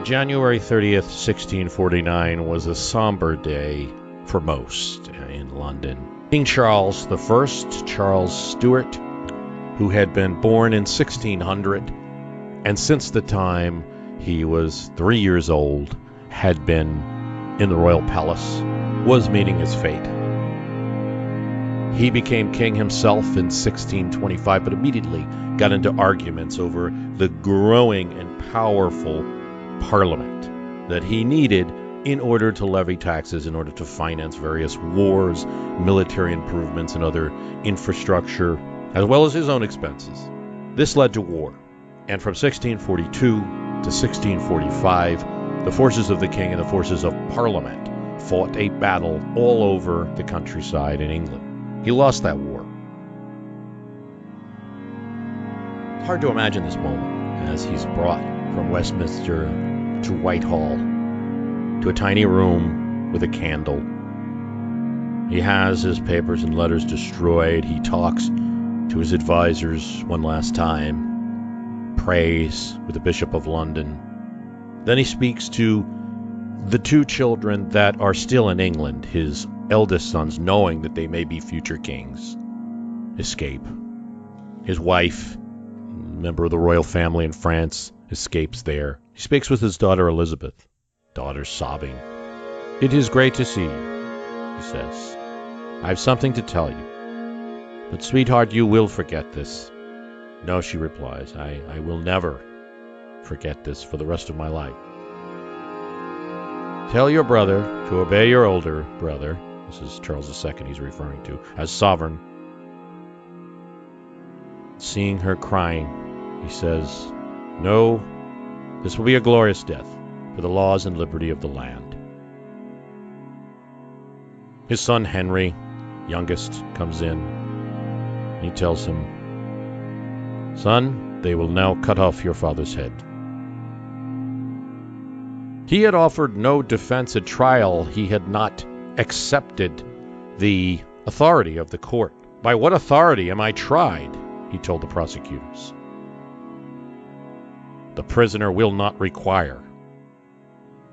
January 30th, 1649 was a somber day for most in London. King Charles I, Charles Stuart, who had been born in 1600, and since the time he was 3 years old, had been in the royal palace, was meeting his fate. He became king himself in 1625, but immediately got into arguments over the growing and powerful Parliament that he needed in order to levy taxes, in order to finance various wars, military improvements, and other infrastructure, as well as his own expenses. This led to war, and from 1642 to 1645, the forces of the king and the forces of Parliament fought a battle all over the countryside in England. He lost that war. It's hard to imagine this moment as he's brought from Westminster to Whitehall, to a tiny room with a candle. He has his papers and letters destroyed. He talks to his advisors one last time, prays with the Bishop of London. Then he speaks to the two children that are still in England, his eldest sons, knowing that they may be future kings, escape. His wife, member of the royal family in France, escapes there. He speaks with his daughter Elizabeth, daughter sobbing. "It is great to see you," he says. "I have something to tell you. But, sweetheart, you will forget this." "No," she replies, I will never forget this for the rest of my life." "Tell your brother to obey your older brother," this is Charles II he's referring to, "as sovereign." Seeing her crying, he says, "No, this will be a glorious death for the laws and liberty of the land." His son Henry, youngest, comes in. He tells him, "Son, they will now cut off your father's head." He had offered no defense at trial. He had not accepted the authority of the court. "By what authority am I tried?" he told the prosecutors. "The prisoner will not require."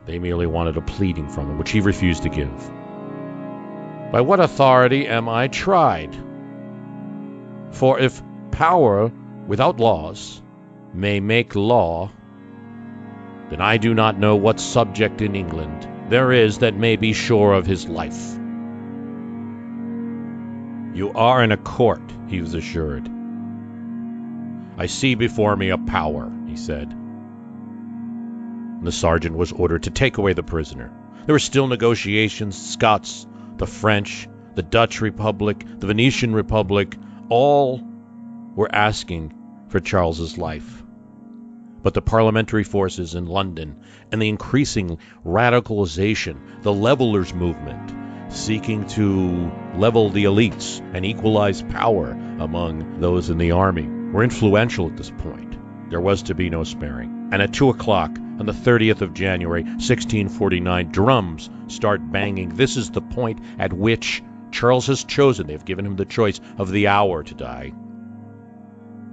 They merely wanted a pleading from him, which he refused to give. "By what authority am I tried? For if power without laws may make law, then I do not know what subject in England there is that may be sure of his life." "You are in a court," he was assured. "I see before me a power," he said. The sergeant was ordered to take away the prisoner. There were still negotiations. Scots, the French, the Dutch Republic, the Venetian Republic, all were asking for Charles's life. But the parliamentary forces in London and the increasing radicalization, the levelers movement, seeking to level the elites and equalize power among those in the army, were influential at this point. There was to be no sparing. And at 2 o'clock on the 30th of January, 1649, drums start banging. This is the point at which Charles has chosen. They've given him the choice of the hour to die.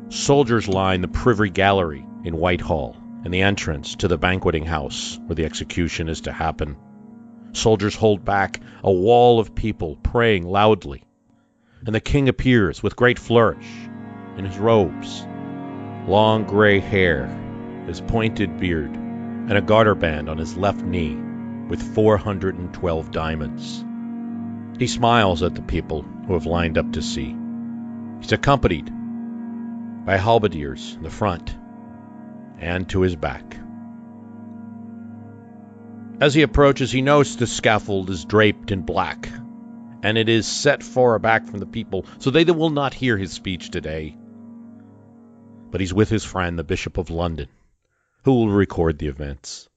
Soldiers line the Privy Gallery in Whitehall and the entrance to the banqueting house where the execution is to happen. Soldiers hold back a wall of people praying loudly. And the king appears with great flourish in his robes, long gray hair, his pointed beard, and a garter band on his left knee with 412 diamonds. He smiles at the people who have lined up to see. He's accompanied by halberdiers in the front and to his back. As he approaches, he notes the scaffold is draped in black, and it is set far back from the people, so they will not hear his speech today. But he's with his friend, the Bishop of London, who will record the events.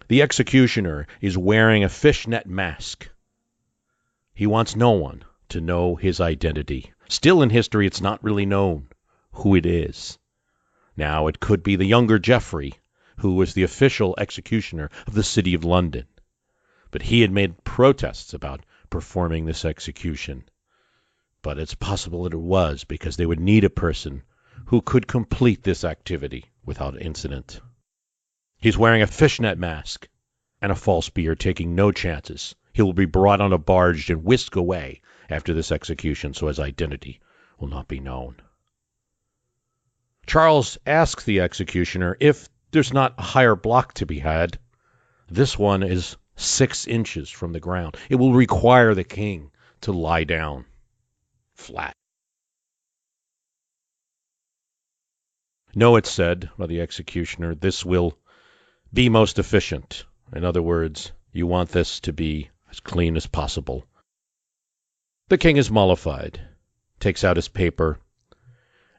The executioner is wearing a fishnet mask. He wants no one to know his identity. Still in history, it's not really known who it is. Now, it could be the younger Geoffrey, who was the official executioner of the city of London. But he had made protests about performing this execution. But it's possible that it was, because they would need a person who could complete this activity without incident. He's wearing a fishnet mask and a false beard, taking no chances. He will be brought on a barge and whisked away after this execution, so his identity will not be known. Charles asks the executioner if there's not a higher block to be had. This one is 6 inches from the ground. It will require the king to lie down flat. No, it's said by the executioner, this will be most efficient. In other words, you want this to be as clean as possible. The king is mollified, takes out his paper,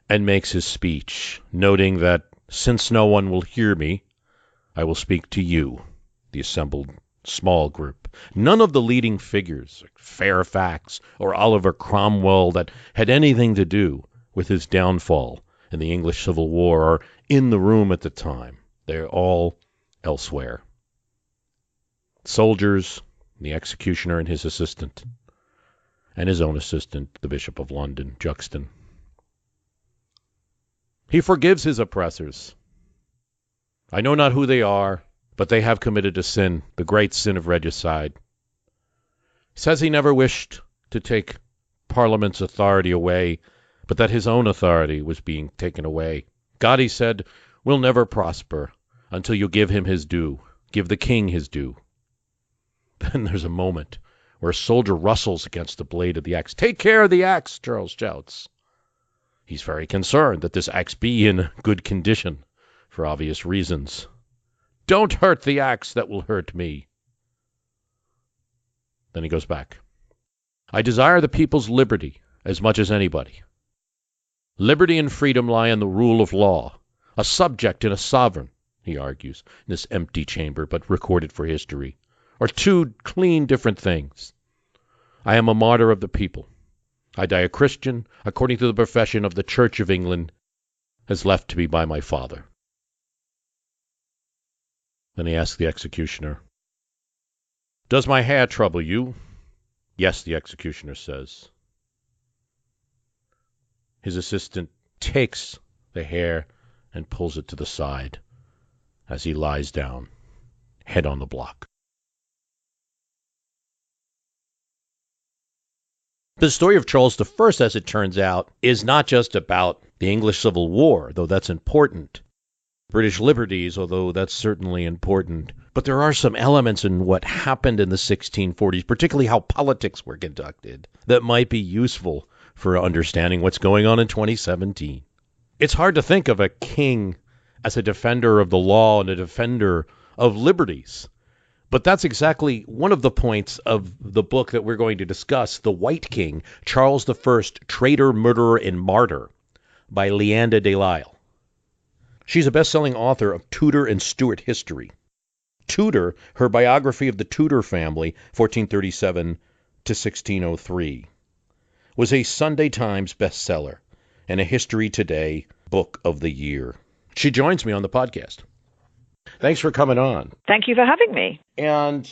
and makes his speech, noting that since no one will hear me, I will speak to you, the assembled small group. None of the leading figures, like Fairfax or Oliver Cromwell, that had anything to do with his downfall in the English Civil War are in the room at the time. They're all elsewhere. Soldiers, the executioner and his assistant, and his own assistant, the Bishop of London, Juxton. He forgives his oppressors. I know not who they are, but they have committed a sin, the great sin of regicide. He says he never wished to take Parliament's authority away, but that his own authority was being taken away. God, he said, will never prosper until you give him his due, give the king his due. Then there's a moment where a soldier rustles against the blade of the axe. Take care of the axe, Charles shouts. He's very concerned that this axe be in good condition, for obvious reasons. Don't hurt the axe that will hurt me. Then he goes back. I desire the people's liberty as much as anybody. Liberty and freedom lie in the rule of law. A subject and a sovereign, he argues, in this empty chamber, but recorded for history, are two clean different things. I am a martyr of the people. I die a Christian, according to the profession of the Church of England, as left to me by my father. Then he asks the executioner, does my hair trouble you? Yes, the executioner says. His assistant takes the hair and pulls it to the side as he lies down, head on the block. The story of Charles I, as it turns out, is not just about the English Civil War, though that's important. British liberties, although that's certainly important. But there are some elements in what happened in the 1640s, particularly how politics were conducted, that might be useful for understanding what's going on in 2017. It's hard to think of a king as a defender of the law and a defender of liberties. But that's exactly one of the points of the book that we're going to discuss, The White King, Charles I, Traitor, Murderer, and Martyr, by Leanda de Lisle. She's a best-selling author of Tudor and Stuart history. Tudor, her biography of the Tudor family, 1437 to 1603, was a Sunday Times bestseller and a History Today Book of the Year. She joins me on the podcast. Thanks for coming on. Thank you for having me. And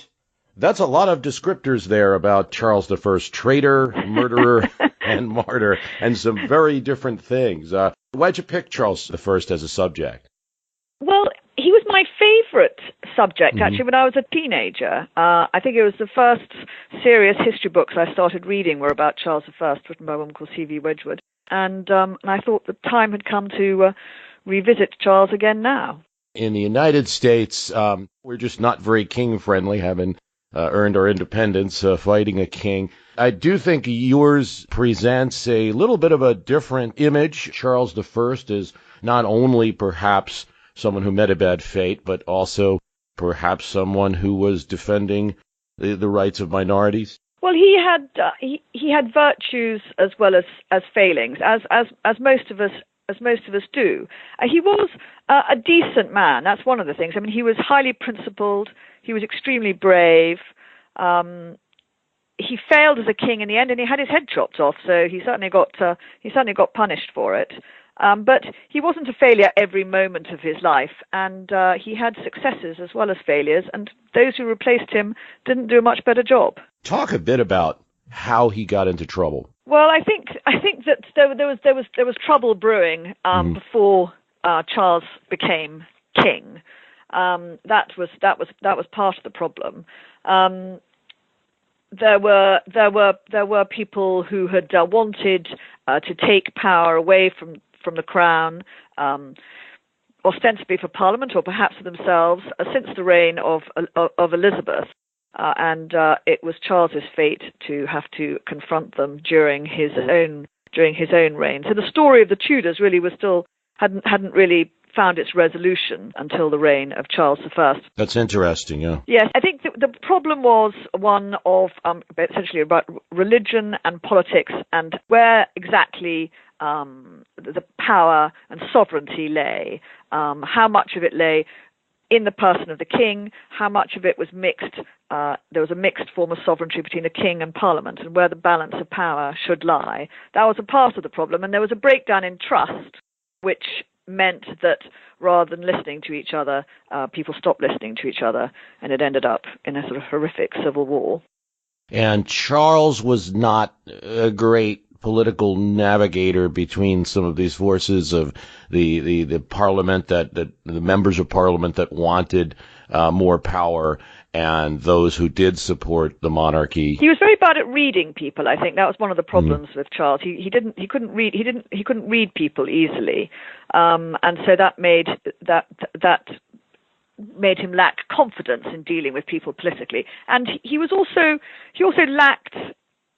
that's a lot of descriptors there about Charles I, traitor, murderer, and martyr, and some very different things. Why'd you pick Charles I as a subject? Well, he was my favorite subject, actually, when I was a teenager. I think it was the first serious history books I started reading were about Charles I, written by a woman called C.V. Wedgwood. And I thought the time had come to revisit Charles again now. In the United States, we're just not very king-friendly, having earned our independence, fighting a king. I do think yours presents a little bit of a different image. Charles I is not only perhaps someone who met a bad fate, but also perhaps someone who was defending the rights of minorities. Well, he had virtues as well as failings, as most of us do. He was a decent man. That's one of the things. I mean, he was highly principled. He was extremely brave. He failed as a king in the end, and he had his head chopped off. So he certainly got punished for it. But he wasn't a failure every moment of his life, and he had successes as well as failures. And those who replaced him didn't do a much better job. Talk a bit about how he got into trouble. Well, I think that there was trouble brewing before Charles became king. That was part of the problem. There were people who had wanted to take power away from the crown, ostensibly for Parliament or perhaps for themselves, since the reign of Elizabeth. And it was Charles's fate to have to confront them during his own reign. So the story of the Tudors really was still hadn't really found its resolution until the reign of Charles I. That's interesting, yeah. Yes, I think the problem was one of essentially about religion and politics and where exactly the power and sovereignty lay, how much of it lay in the person of the king, how much of it was mixed. There was a mixed form of sovereignty between the king and parliament, and where the balance of power should lie. That was a part of the problem, and there was a breakdown in trust, which meant that rather than listening to each other, people stopped listening to each other, and it ended up in a sort of horrific civil war. And Charles was not a great political navigator between some of these forces of the parliament that the members of parliament that wanted more power and those who did support the monarchy. He was very bad at reading people. I think that was one of the problems with Charles. He couldn't read people easily, and so that made him lack confidence in dealing with people politically. And he also lacked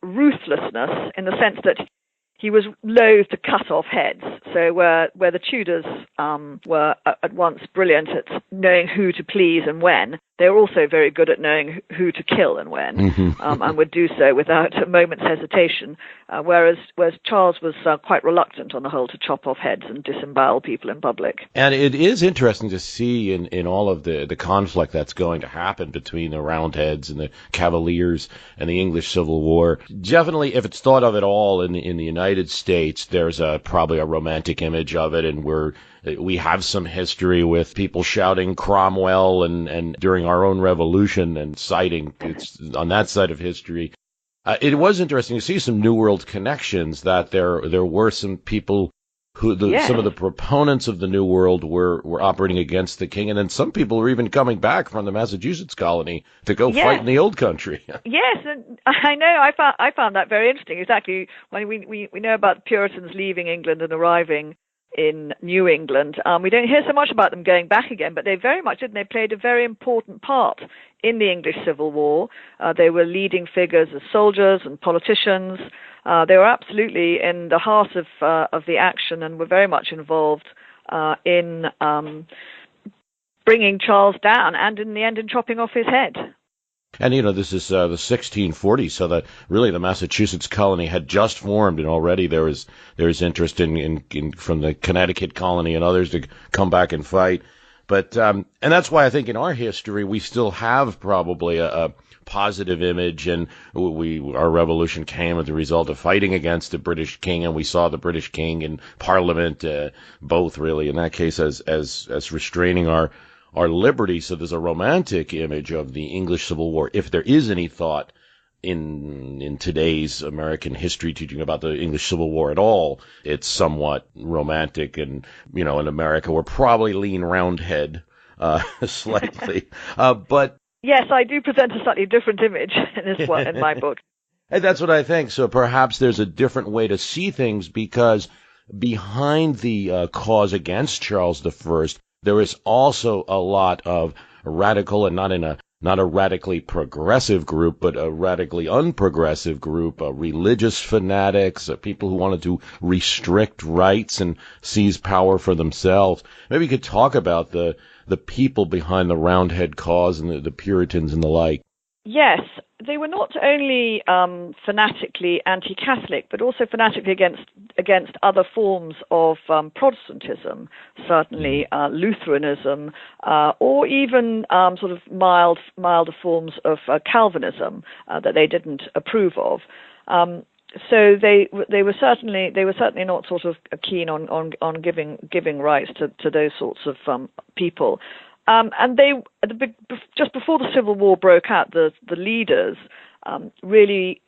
ruthlessness in the sense that he was loath to cut off heads. So where the Tudors were at once brilliant at knowing who to please and when, they were also very good at knowing who to kill and when, and would do so without a moment's hesitation. Whereas Charles was quite reluctant on the whole to chop off heads and disembowel people in public. And it is interesting to see in all of the conflict that's going to happen between the Roundheads and the Cavaliers and the English Civil War. Definitely, if it's thought of at all in the United States, there's probably a romantic image of it, and we have some history with people shouting Cromwell and during our own revolution and citing it's on that side of history. It was interesting to see some New World connections, that there were some people who some of the proponents of the New World were operating against the king, and then some people were even coming back from the Massachusetts colony to go fight in the old country. Yes, and I know I found that very interesting. Exactly, when we know about the Puritans leaving England and arriving in New England, we don't hear so much about them going back again, but they very much did, and they played a very important part in the English Civil War. They were leading figures as soldiers and politicians. They were absolutely in the heart of the action, and were very much involved in bringing Charles down, and in the end in chopping off his head. And, this is the 1640s, so that really the Massachusetts colony had just formed, and already there was interest in from the Connecticut colony and others to come back and fight. But and that's why I think in our history we still have probably a positive image, and our revolution came as a result of fighting against the British king, and we saw the British king in Parliament, both really in that case as restraining our liberty. So there's a romantic image of the English Civil War, if there is any thought in today's American history teaching about the English Civil War at all. It's somewhat romantic, and in America we're probably lean Roundhead slightly, but yes, I do present a slightly different image in this one in my book. And that's what I think. So perhaps there's a different way to see things, because behind the cause against Charles I, there is also a lot of radical, and not a radically progressive group, but a radically unprogressive group, religious fanatics, people who wanted to restrict rights and seize power for themselves. Maybe you could talk about the people behind the Roundhead cause and the Puritans and the like. Yes, they were not only fanatically anti-Catholic, but also fanatically against other forms of Protestantism, certainly Lutheranism, or even sort of milder forms of Calvinism that they didn't approve of. So they were certainly not sort of keen on giving rights to those sorts of people. And they, just before the Civil War broke out, the leaders really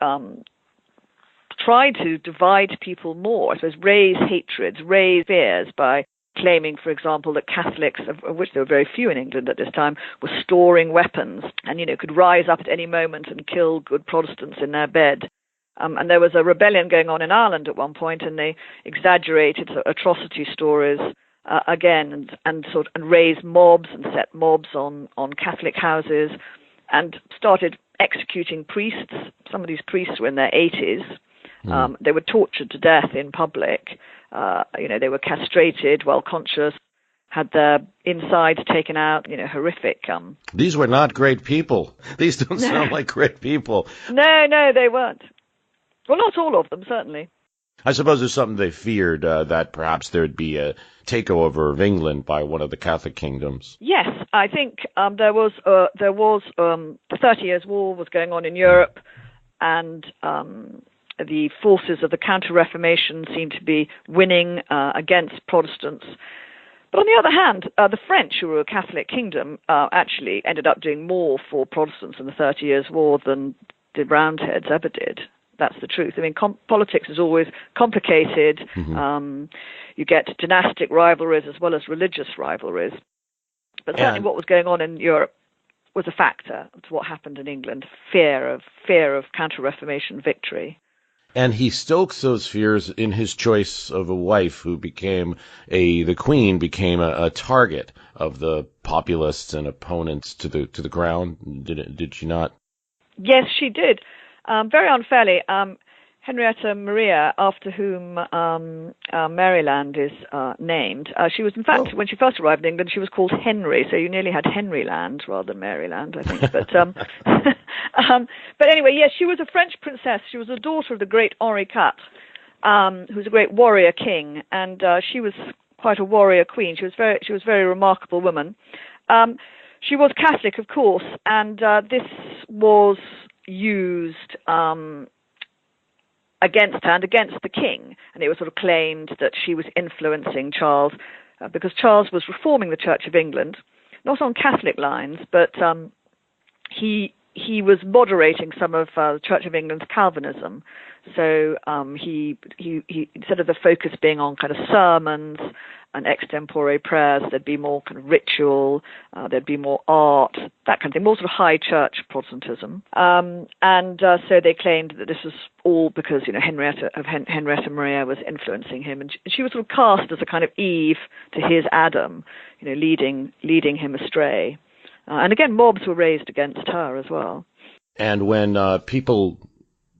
tried to divide people more, I suppose, raise hatreds, raise fears by claiming, for example, that Catholics, of which there were very few in England at this time, were storing weapons and, could rise up at any moment and kill good Protestants in their bed. And there was a rebellion going on in Ireland at one point, and they exaggerated atrocity stories again and raised mobs and set mobs on Catholic houses and started executing priests. Some of these priests were in their 80s. They were tortured to death in public. They were castrated while conscious, had their insides taken out, horrific. These were not great people. These don't sound like great people. No, they weren't. Well, not all of them, certainly. I suppose there's something they feared, that perhaps there'd be a takeover of England by one of the Catholic kingdoms. Yes, I think there was the 30 Years' War was going on in Europe, and the forces of the Counter-Reformation seemed to be winning against Protestants. But on the other hand, the French, who were a Catholic kingdom, actually ended up doing more for Protestants in the 30 Years' War than the Roundheads ever did. That's the truth. I mean, politics is always complicated. Mm-hmm. You get dynastic rivalries as well as religious rivalries. But certainly what was going on in Europe was a factor to what happened in England, fear of Counter-Reformation victory. And he stokes those fears in his choice of a wife who became the queen became a target of the populists and opponents to the crown. Did she not? Yes, she did. Very unfairly. Henrietta Maria, after whom Maryland is named, she was, in fact, when she first arrived in England, she was called Henry, so you nearly had Henryland rather than Maryland, I think. But anyway, yes, she was a French princess. She was a daughter of the great Henri IV, who was a great warrior king, and she was quite a warrior queen. She was a very remarkable woman. She was Catholic, of course, and this was used against her and against the king, and it was sort of claimed that she was influencing Charles because Charles was reforming the Church of England, not on Catholic lines, but he was moderating some of the Church of England's Calvinism. So he instead of the focus being on kind of sermons and extempore prayers, there'd be more kind of ritual, there'd be more art, that kind of thing, more sort of high church Protestantism. So they claimed that this was all because, Henrietta Maria was influencing him, and she was sort of cast as a kind of Eve to his Adam, leading him astray. And again, mobs were raised against her as well. And when people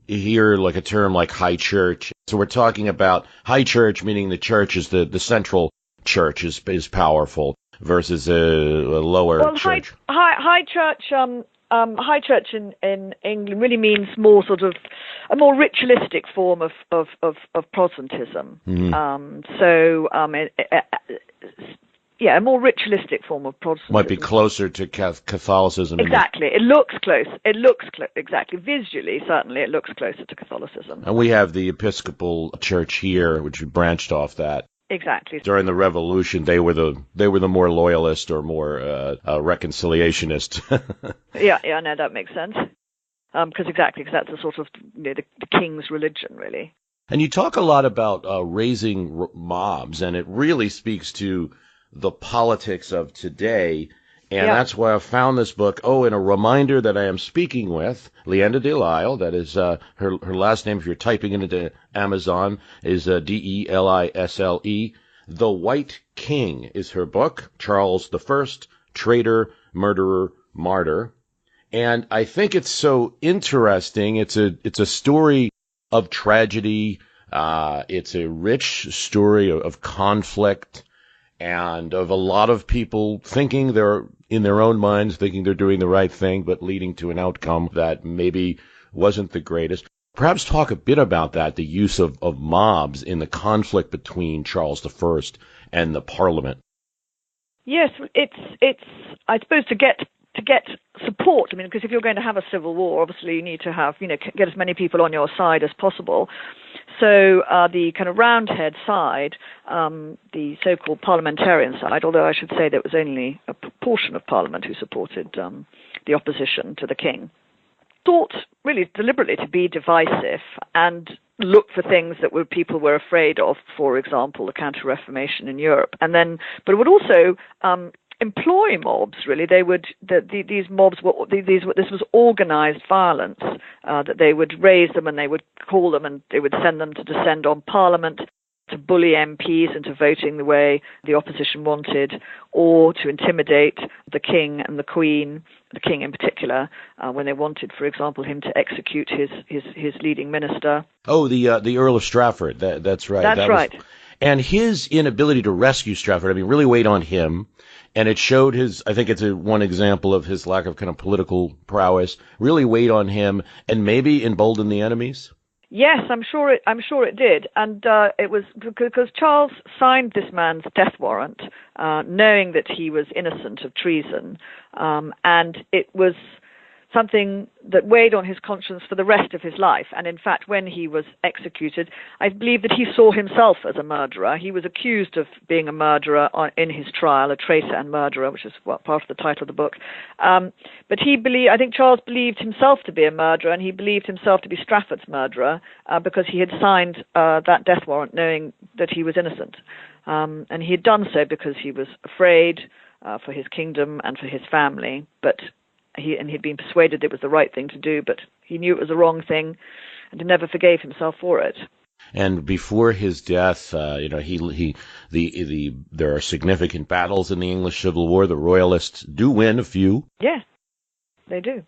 hear like a term like high church, so we're talking about high church, meaning the church is the central church is powerful versus a lower church. High church in England really means more sort of a more ritualistic form of Protestantism. Mm-hmm. A more ritualistic form of Protestantism. Might be closer to Catholicism. Exactly. It looks close. Exactly. Visually, certainly, it looks closer to Catholicism. And we have the Episcopal Church here, which branched off that. Exactly. During the Revolution, they were the more loyalist or more reconciliationist. Yeah, no, that makes sense. Because that's a sort of the king's religion, really. And you talk a lot about raising mobs, and it really speaks to the politics of today, and that's why I found this book. And a reminder that I am speaking with Leanda de Lisle. That is her last name. If you're typing it into Amazon, is Delisle. The White King is her book. Charles I, Traitor, Murderer, Martyr. And I think it's so interesting. It's a story of tragedy. It's a rich story of conflict, and of a lot of people thinking they're in their own minds, thinking they're doing the right thing, but leading to an outcome that maybe wasn't the greatest. Perhaps talk a bit about that, the use of mobs in the conflict between Charles I and the Parliament. Yes, it's I suppose to get support. I mean, because if you're going to have a civil war, obviously you need to have get as many people on your side as possible. So the kind of Roundhead side, the so-called parliamentarian side, although I should say there was only a portion of Parliament who supported the opposition to the king, thought really deliberately to be divisive and look for things that people were afraid of, for example, the Counter-Reformation in Europe, but it would also employ mobs. Really, these mobs this was organized violence, that they would raise them and they would call them and they would send them to descend on Parliament, to bully MPs into voting the way the opposition wanted, or to intimidate the king and the queen, the king in particular, when they wanted, for example, him to execute his leading minister. Oh, the Earl of Strafford. That's right. That's right. And his inability to rescue Strafford, really weighed on him. And it showed I think it's one example of his lack of kind of political prowess, really weighed on him and maybe emboldened the enemies. Yes, I'm sure it did, and it was because Charles signed this man's death warrant, knowing that he was innocent of treason, and it was something that weighed on his conscience for the rest of his life. And in fact, when he was executed, I believe that he saw himself as a murderer. He was accused of being a murderer in his trial, a traitor and murderer, which is part of the title of the book. But I think Charles believed himself to be a murderer, and he believed himself to be Strafford's murderer, because he had signed that death warrant knowing that he was innocent. And he had done so because he was afraid for his kingdom and for his family, but he'd been persuaded it was the right thing to do, but he knew it was the wrong thing, and he never forgave himself for it. And before his death, there are significant battles in the English Civil War. The Royalists do win a few. Yeah, they do.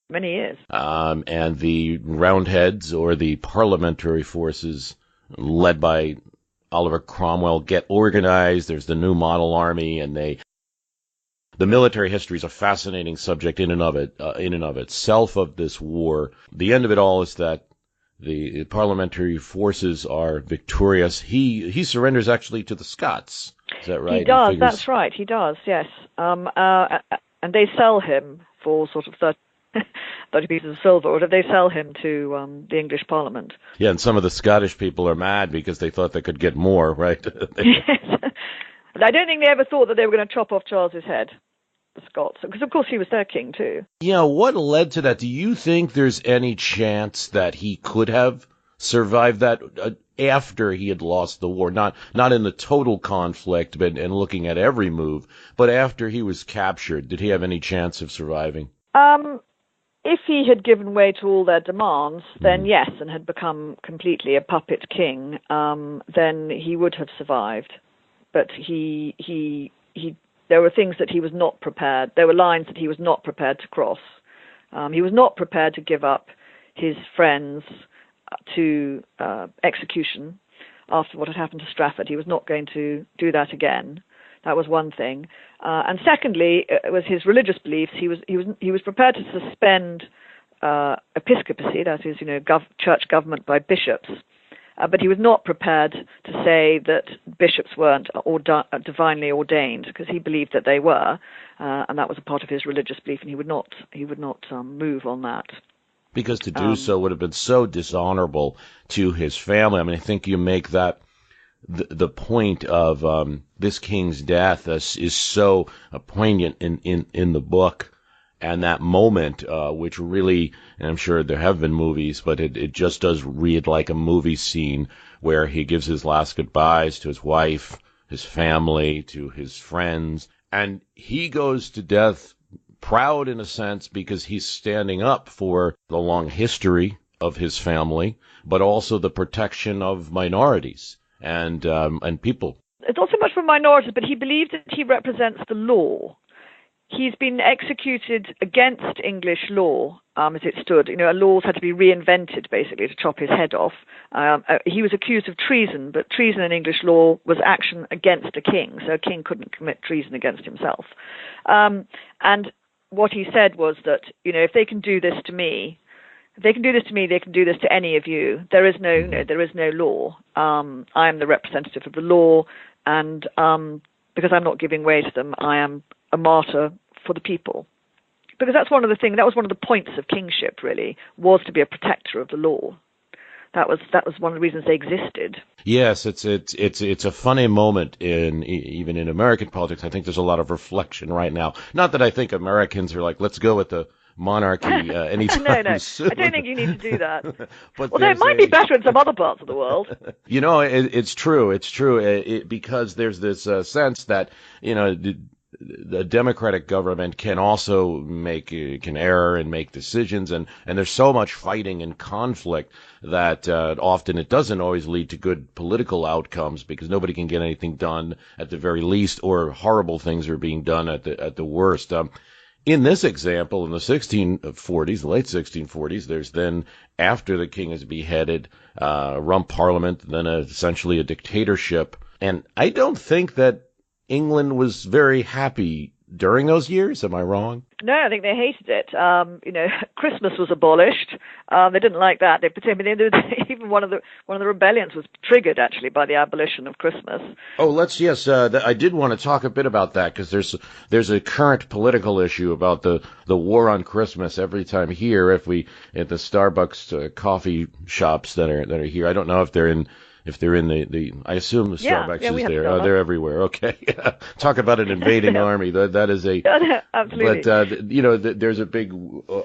Many years. And the Roundheads, or the parliamentary forces led by Oliver Cromwell, get organized. There's the new model army, and the military history is a fascinating subject in and of itself of this war. The end of it all is that the parliamentary forces are victorious. He surrenders actually to the Scots. Is that right? He does. That's right. He does. Yes. And they sell him for sort of 30 pieces of silver, or did they sell him to the English Parliament? Yeah, and some of the Scottish people are mad because they thought they could get more, right? Yes. I don't think they ever thought that they were going to chop off Charles's head, the Scots, because of course he was their king too. Yeah, what led to that? Do you think there's any chance that he could have survived that after he had lost the war? Not in the total conflict, but and looking at every move, but after he was captured, did he have any chance of surviving? If he had given way to all their demands, then yes, and had become completely a puppet king, then he would have survived. But there were things that he was not prepared. There were lines that he was not prepared to cross. He was not prepared to give up his friends to execution after what had happened to Strafford. He was not going to do that again. That was one thing. And secondly, it was his religious beliefs. He was prepared to suspend episcopacy, that is, church government by bishops. But he was not prepared to say that bishops weren't divinely ordained, because he believed that they were, and that was a part of his religious belief, and he would not move on that. Because to do so would have been so dishonorable to his family. I think you make that the point of this king's death is so poignant in the book. And that moment, which really, and I'm sure there have been movies, but it just does read like a movie scene where he gives his last goodbyes to his wife, his family, to his friends. And he goes to death proud in a sense because he's standing up for the long history of his family, but also the protection of minorities and people. It's not so much for minorities, but he believed that he represents the law. He's been executed against English law, as it stood. Laws had to be reinvented, basically, to chop his head off. He was accused of treason, but treason in English law was action against a king, so a king couldn't commit treason against himself. And what he said was that, if they can do this to me, they can do this to any of you. There is no law. I am the representative of the law, and because I'm not giving way to them, I am a martyr for the people. Because that was one of the points of kingship, really, was to be a protector of the law. That was one of the reasons they existed. Yes, it's a funny moment even in American politics. I think there's a lot of reflection right now. Not that I think Americans are like, let's go with the monarchy anytime no, soon. I don't think you need to do that. But Although it might be better in some other parts of the world. It's true. It's true. Because there's this sense that, the democratic government can also can err and make decisions, and there's so much fighting and conflict that often it doesn't always lead to good political outcomes because nobody can get anything done at the very least, or horrible things are being done at the worst. In this example, in the 1640s, the late 1640s, there's then, after the king is beheaded, rump parliament, then essentially a dictatorship. And I don't think that England was very happy during those years. Am I wrong? No, I think they hated it. Christmas was abolished. They didn't like that. Even one of the rebellions was triggered actually by the abolition of Christmas. Oh, I did want to talk a bit about that because there's a current political issue about the war on Christmas every time here. At the Starbucks coffee shops that are here, I don't know if they're in the I assume the Starbucks is there. Starbucks. They're everywhere. Okay. Talk about an invading army. That is a... Absolutely. But, there's a big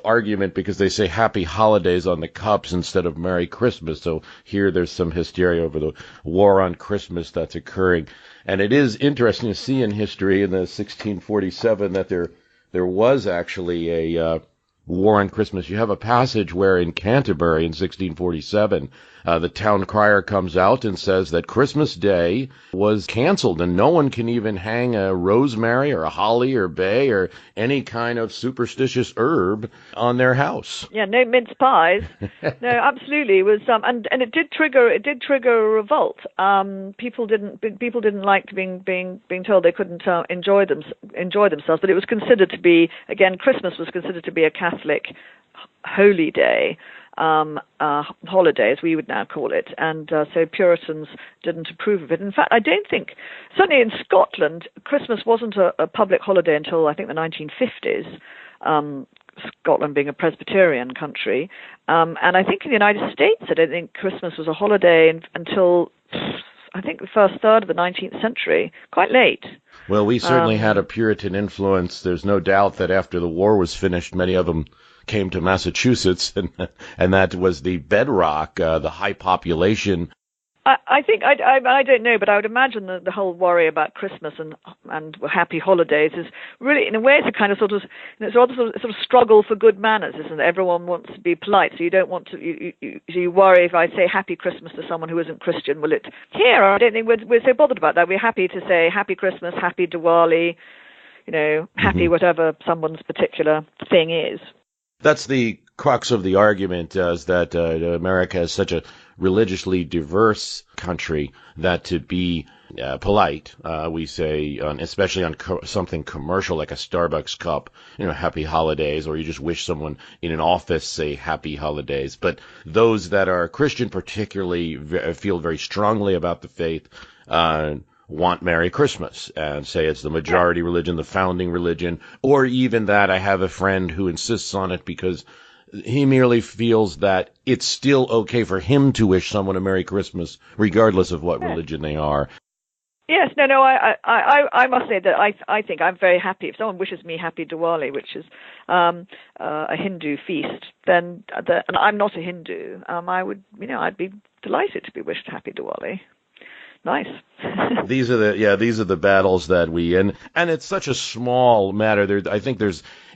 argument because they say Happy Holidays on the cups instead of Merry Christmas. So here there's some hysteria over the war on Christmas that's occurring. And it is interesting to see in history in the 1647 that there was actually a war on Christmas. You have a passage where in Canterbury in 1647, the town crier comes out and says that Christmas Day was canceled and no one can even hang a rosemary or a holly or bay or any kind of superstitious herb on their house. Yeah, no mince pies. No, absolutely. It was and it did trigger a revolt. People didn't like being told they couldn't enjoy themselves, but it was considered to be, again, Christmas was considered to be a Catholic holy day. Holiday, as we would now call it, and so Puritans didn't approve of it. In fact, I don't think, certainly in Scotland, Christmas wasn't a public holiday until I think the 1950s, Scotland being a Presbyterian country, and I think in the United States, I don't think Christmas was a holiday until I think the first third of the 19th century, quite late. Well, we certainly had a Puritan influence. There's no doubt that after the war was finished, many of them came to Massachusetts, and that was the bedrock, the high population. I think, I don't know, but I would imagine that the whole worry about Christmas and happy holidays is really, in a way, it's a kind of sort of struggle for good manners, isn't it? Everyone wants to be polite, so you don't want to, you worry if I say Happy Christmas to someone who isn't Christian, will it, here, I don't think we're so bothered about that. We're happy to say Happy Christmas, Happy Diwali, happy whatever someone's particular thing is. That's the crux of the argument, is that America is such a religiously diverse country that to be polite, we say, especially on something commercial like a Starbucks cup, Happy Holidays, or you just wish someone in an office say Happy Holidays. But those that are Christian particularly feel very strongly about the faith, want Merry Christmas and say it's the majority religion, the founding religion, or even that I have a friend who insists on it because he merely feels that it's still okay for him to wish someone a Merry Christmas regardless of what religion they are. Yes, no, I must say that I think I'm very happy. If someone wishes me Happy Diwali, which is a Hindu feast, and I'm not a Hindu, I'd be delighted to be wished Happy Diwali. Nice. These are the battles that and it's such a small matter. I think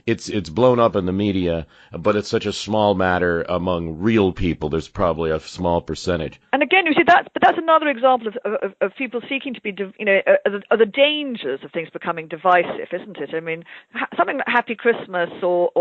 it's blown up in the media, but it's such a small matter among real people. There's probably a small percentage. And again, you see that's another example of people seeking to be, of the dangers of things becoming divisive, isn't it? I mean, something like Happy Christmas or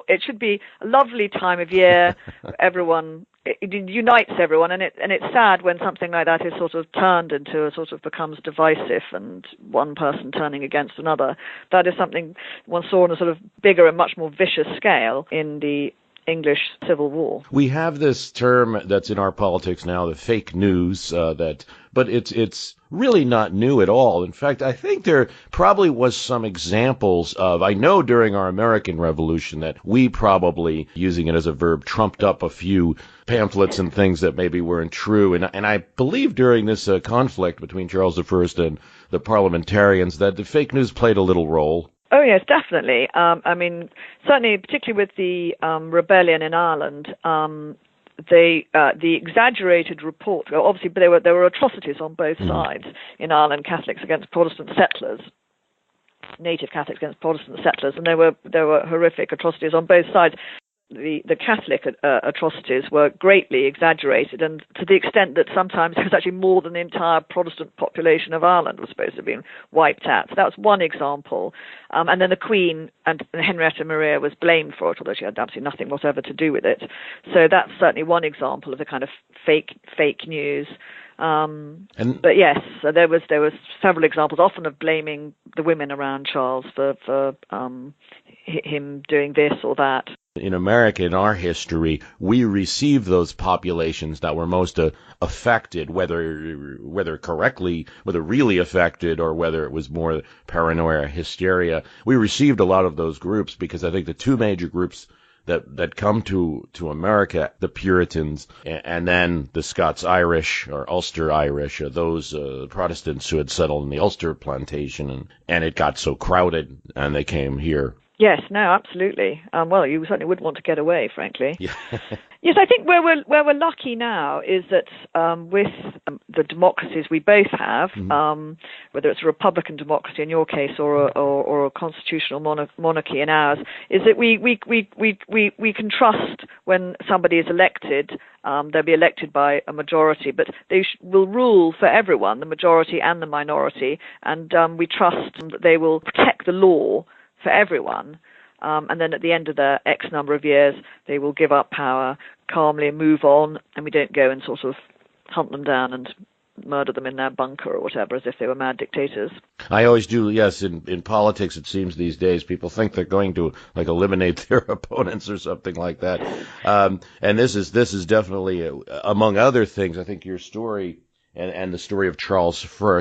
it should be a lovely time of year. Everyone. It unites everyone, and it's sad when something like that is sort of turned into a sort of becomes divisive and one person turning against another. That is something one saw on a sort of bigger and much more vicious scale in the English Civil War. We have this term that's in our politics now, the fake news, but it's really not new at all. In fact, I think there probably was some examples of, I know during our American Revolution that we probably, using it as a verb, trumped up a few pamphlets and things that maybe weren't true. And I believe during this conflict between Charles I and the parliamentarians that the fake news played a little role. Oh, Oh yes, definitely. I mean, certainly, particularly with the rebellion in Ireland, the exaggerated report. Obviously, there were atrocities on both sides in Ireland: Catholics against Protestant settlers, native Catholics against Protestant settlers, and there were horrific atrocities on both sides. The Catholic atrocities were greatly exaggerated, and to the extent that sometimes it was actually more than the entire Protestant population of Ireland was supposed to have been wiped out. So that's one example. And then the Queen and Henrietta Maria was blamed for it, although she had absolutely nothing whatever to do with it. So that's certainly one example of the kind of fake news. But yes, so there was several examples, often of blaming the women around Charles for him doing this or that. In America, in our history, we received those populations that were most affected, whether really affected, or whether it was more paranoia, hysteria. We received a lot of those groups because I think the two major groups that come to America, the Puritans and then the Scots-Irish or Ulster-Irish, those Protestants who had settled in the Ulster plantation, and it got so crowded and they came here. Yes, no, absolutely. Well, you certainly wouldn't want to get away, frankly. Yeah. Yes, I think where we're lucky now is that with the democracies we both have, whether it's a republican democracy in your case or a constitutional monarchy in ours, is that we can trust when somebody is elected. They'll be elected by a majority, but they will rule for everyone, the majority and the minority, and we trust that they will protect the law for everyone, and then at the end of the X number of years, they will give up power calmly and move on, and we don't go and sort of hunt them down and murder them in their bunker or whatever, as if they were mad dictators. I always do, yes. In politics, it seems these days, people think they're going to eliminate their opponents or something like that. And this is definitely, among other things, I think your story and the story of Charles I.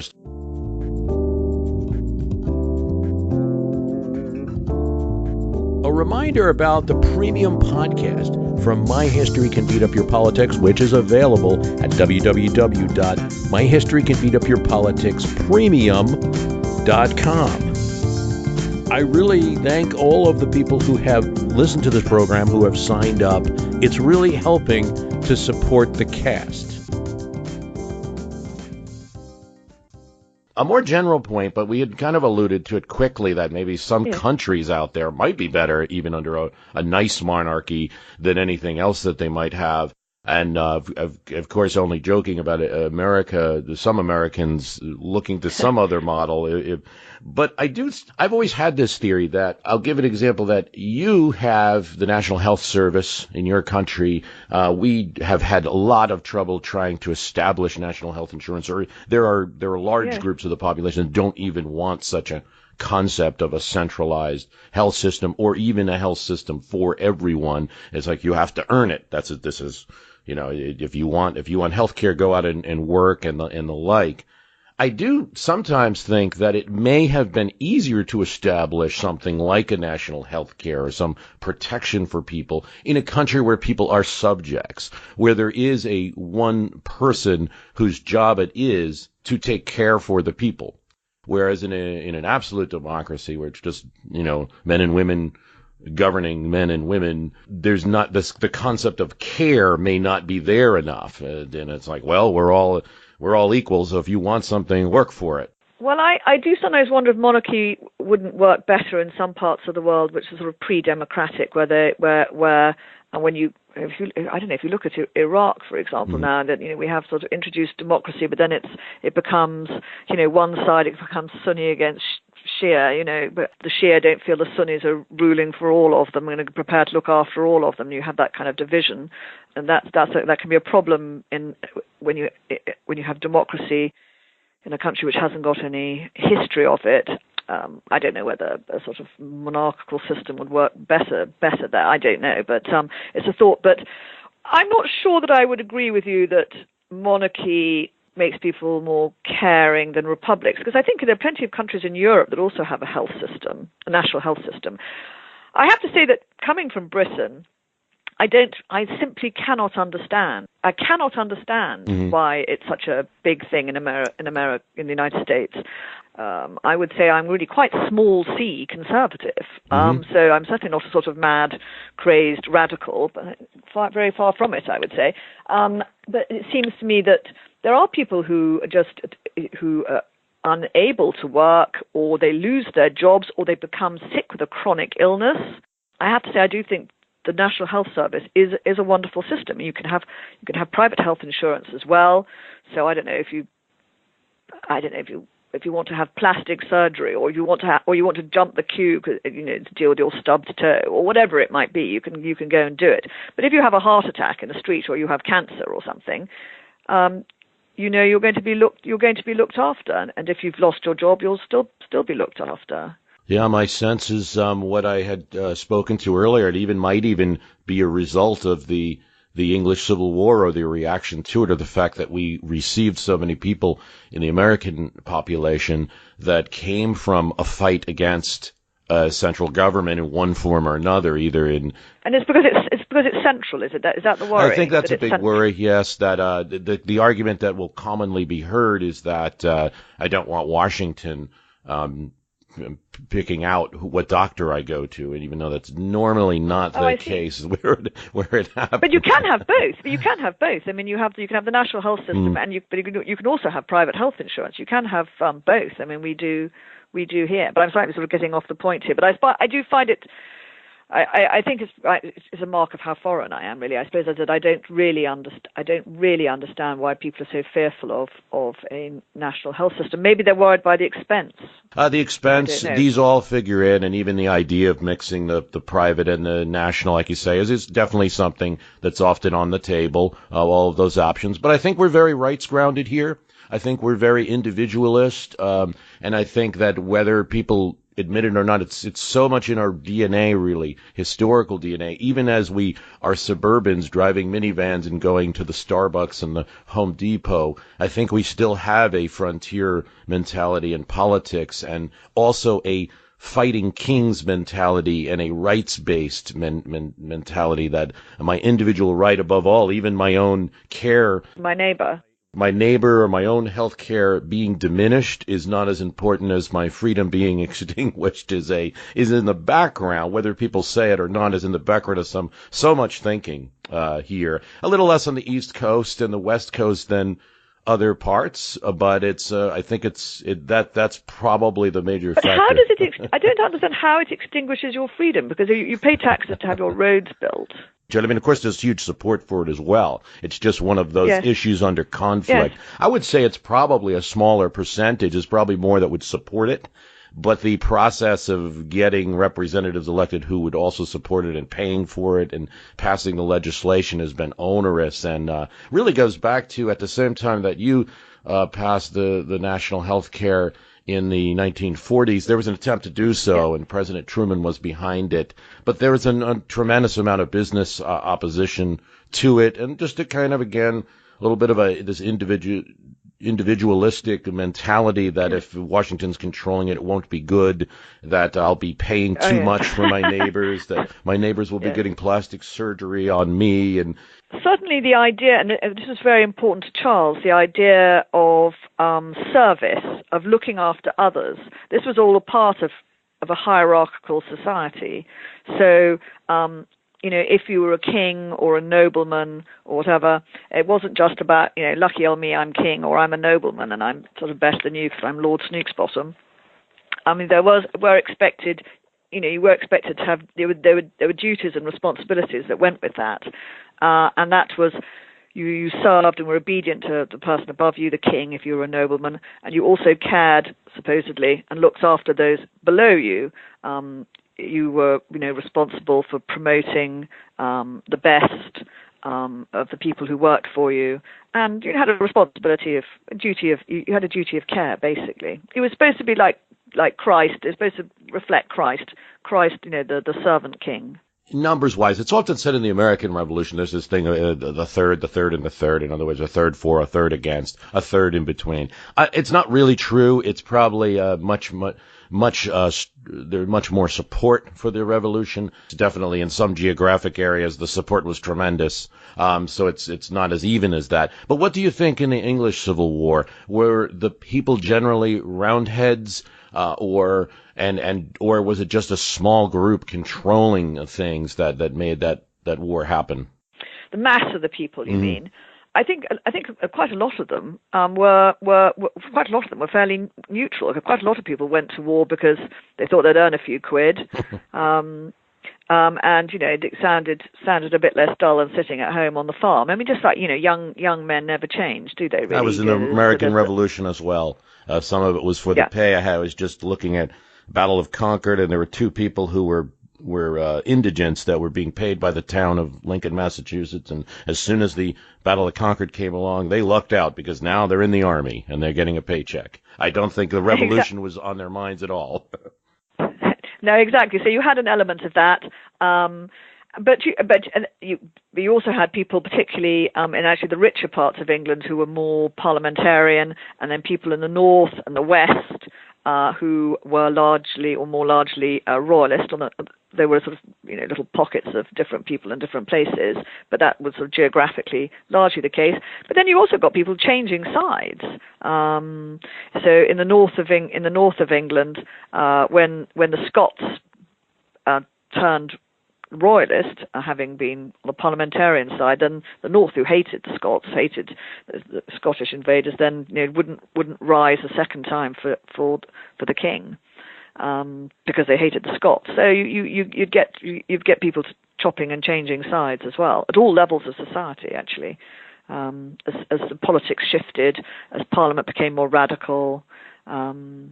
A reminder about the premium podcast from My History Can Beat Up Your Politics, which is available at www.myhistorycanbeatupyourpoliticspremium.com. I really thank all of the people who have listened to this program, who have signed up. It's really helping to support the cast. A more general point, but we had kind of alluded to it quickly, that maybe some countries out there might be better even under a nice monarchy than anything else that they might have. And of course, only joking about it, America, some Americans looking to some other model. But I've always had this theory that, I'll give an example, that you have the National Health Service in your country. We have had a lot of trouble trying to establish national health insurance, or there are large groups of the population that don't even want such a concept of a centralized health system, or even a health system for everyone. It's like you have to earn it. This is, if you want health care, go out and work and the like. I do sometimes think that it may have been easier to establish something like a national health care or some protection for people in a country where people are subjects, where there is a one person whose job it is to take care for the people. Whereas in an absolute democracy where it's just, men and women governing men and women, there's not the concept of care may not be there enough. And it's like, well, we're all equal, so if you want something, work for it. Well, I do sometimes wonder if monarchy wouldn't work better in some parts of the world which are sort of pre-democratic, where if you look at Iraq, for example, now that we have sort of introduced democracy, but then it becomes one side, it becomes Sunni against Shia, but the Shia don't feel the Sunnis are ruling for all of them and are prepared to look after all of them. You have that kind of division, and that can be a problem when you have democracy in a country which hasn't got any history of it. I don't know whether a sort of monarchical system would work better there. I don't know, but it's a thought. But I'm not sure that I would agree with you that monarchy makes people more caring than republics, because I think there are plenty of countries in Europe that also have a health system, a national health system. I have to say that coming from Britain, I simply cannot understand. I cannot understand why it's such a big thing in the United States. I would say I'm really quite small c conservative. So I'm certainly not a sort of mad, crazed radical, but very far from it, I would say. But it seems to me that there are people who are unable to work, or they lose their jobs, or they become sick with a chronic illness. I have to say, I do think the National Health Service is a wonderful system. You can have private health insurance as well. So I don't know if you want to have plastic surgery, or you want to jump the queue, to deal with your stubbed toe, or whatever it might be, you can go and do it. But if you have a heart attack in the street, or you have cancer or something, you're going to be looked after. And if you've lost your job, you'll still be looked after. Yeah, my sense is what I had spoken to earlier. It might even be a result of the English Civil War, or the reaction to it, or the fact that we received so many people in the American population that came from a fight against central government in one form or another, either in. And it's because it's central, is it? Is that the worry? I think that's a big worry. Yes, that the argument that will commonly be heard is that I don't want Washington picking out what doctor I go to, and even though that's normally not the case where it happens. But you can have both. I mean, you can have the national health system, and you can also have private health insurance. You can have both. I mean, we do here. But I'm slightly sort of getting off the point here. But I do find it. I think it's a mark of how foreign I am, really. I suppose that I don't really understand why people are so fearful of a national health system. Maybe they're worried by the expense. The expense, these all figure in, and even the idea of mixing the private and the national, like you say, is definitely something that's often on the table, all of those options. But I think we're very rights-grounded here. I think we're very individualist, and I think that whether people admit it or not, it's so much in our DNA, really, historical DNA. Even as we are suburbans driving minivans and going to the Starbucks and the Home Depot, I think we still have a frontier mentality in politics, and also a fighting kings mentality and a rights-based mentality, that my individual right above all, even my own care. My neighbor or my own health care being diminished is not as important as my freedom being extinguished is in the background. Whether people say it or not is in the background of so much thinking here. A little less on the East Coast and the West Coast than other parts, but it's I think that's probably the major factor. How does it? I don't understand how it extinguishes your freedom, because you pay taxes to have your roads built. I mean, of course, there's huge support for it as well. It's just one of those issues under conflict. Yes. I would say it's probably a smaller percentage. There's probably more that would support it. But the process of getting representatives elected who would also support it and paying for it and passing the legislation has been onerous, and really goes back to, at the same time that you passed the national health care in the 1940s, there was an attempt to do so, and President Truman was behind it. But there was a tremendous amount of business opposition to it, and just to kind of, again, a little bit of this individualistic mentality that if Washington's controlling it, it won't be good, that I'll be paying too much for my neighbors, that my neighbors will be getting plastic surgery on me. And certainly the idea, and this is very important to Charles, the idea of service, of looking after others. This was all a part of a hierarchical society. So, if you were a king or a nobleman or whatever, it wasn't just about, lucky old me, I'm king, or I'm a nobleman and I'm sort of better than you because I'm Lord Snooksbottom. I mean, you were expected to have, there were duties and responsibilities that went with that. And that was, you served and were obedient to the person above you, the king, if you were a nobleman, and you also cared, supposedly, and looked after those below you. You were, responsible for promoting the best of the people who worked for you, and you had a responsibility you had a duty of care, basically. It was supposed to be like Christ. It was supposed to reflect Christ, the servant king. numbers-wise, it's often said in the American Revolution, there's this thing, the third, and the third. In other words, a third for, a third against, a third in between. It's not really true. It's probably there's much more support for the revolution. Definitely in some geographic areas, the support was tremendous. So it's not as even as that. But what do you think in the English Civil War? Were the people generally Roundheads, or was it just a small group controlling things that made that war happen? The mass of the people, you mean? I think quite a lot of them were fairly neutral. Quite a lot of people went to war because they thought they'd earn a few quid, and it sounded a bit less dull than sitting at home on the farm. I mean, just like young men never change, do they? Really? That was in the American Revolution as well. Some of it was for the pay. I was just looking at Battle of Concord, and there were two people who were indigents that were being paid by the town of Lincoln, Massachusetts, and as soon as the Battle of Concord came along, they lucked out because now they're in the army and they're getting a paycheck. I don't think the revolution was on their minds at all. No, exactly. So you had an element of that, but you also had people, particularly in actually the richer parts of England, who were more parliamentarian, and then people in the north and the west who were more largely royalist. There were sort of little pockets of different people in different places, but that was sort of geographically largely the case. But then you also got people changing sides. So in the north of England, when the Scots turned royalist, having been on the parliamentarian side, then the north, who hated the Scots, hated the Scottish invaders, then wouldn't rise a second time for the king. Because they hated the Scots, so you'd get people chopping and changing sides as well at all levels of society. Actually, as the politics shifted, as Parliament became more radical, so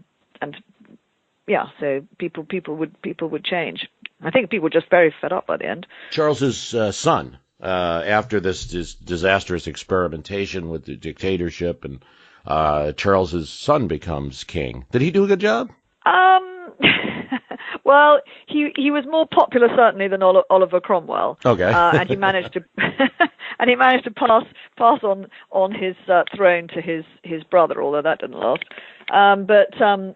people would change. I think people were just very fed up by the end. Charles's son, after this disastrous experimentation with the dictatorship, and Charles's son becomes king. Did he do a good job? Well, he was more popular certainly than Oliver Cromwell. Okay, and he managed to pass on his throne to his brother, although that didn't last.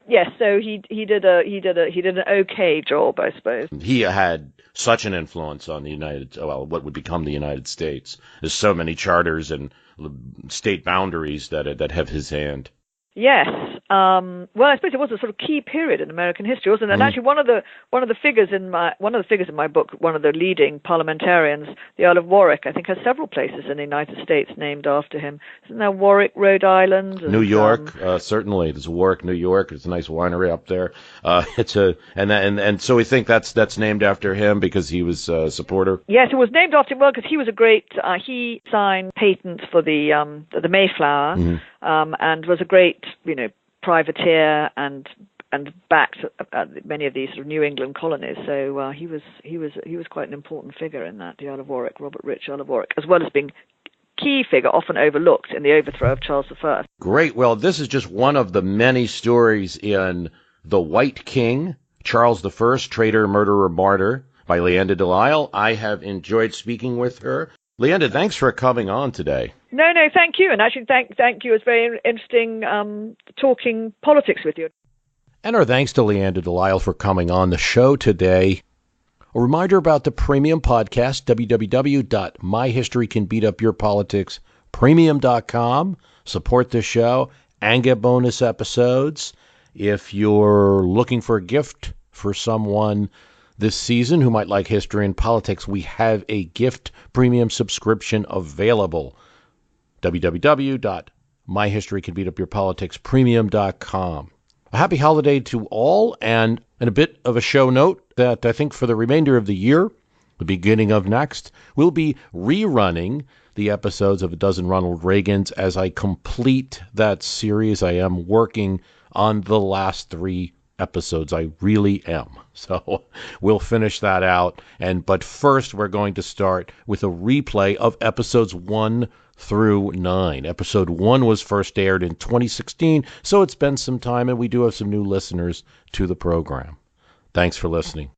Yes, so he did an okay job, I suppose. He had such an influence on what would become the United States. There's so many charters and state boundaries that have his hand. Yes. Well, I suppose it was a sort of key period in American history, wasn't it? And actually, one of the figures in my book, one of the leading parliamentarians, the Earl of Warwick, I think has several places in the United States named after him. Isn't there Warwick, Rhode Island? New York, certainly. There's Warwick, New York. There's a nice winery up there. And so we think that's named after him because he was a supporter. Yes, it was named after him. Well, because he was a great. He signed patents for the Mayflower. Mm-hmm. And was a great, privateer and backed many of these sort of New England colonies. So he was quite an important figure in that, the Earl of Warwick, Robert Rich, Earl of Warwick, as well as being key figure, often overlooked in the overthrow of Charles I. Great. Well, this is just one of the many stories in The White King, Charles I, Traitor, Murderer, Martyr, by Leanda de Lisle. I have enjoyed speaking with her. Leanda, thanks for coming on today. No, thank you. And actually, thank you. It's very interesting talking politics with you. And our thanks to Leanda de Lisle for coming on the show today. A reminder about the premium podcast, www.myhistorycanbeatupyourpoliticspremium.com. Support the show and get bonus episodes. If you're looking for a gift for someone this season who might like history and politics, we have a gift premium subscription available. www.myhistorycanbeatupyourpoliticspremium.com. A happy holiday to all, and a bit of a show note that I think for the remainder of the year, the beginning of next, we'll be rerunning the episodes of A Dozen Ronald Reagans as I complete that series. I am working on the last 3 episodes. I really am. So we'll finish that out. But first, we're going to start with a replay of episodes 1 through 9. Episode 1 was first aired in 2016, so it's been some time, and we do have some new listeners to the program. Thanks for listening.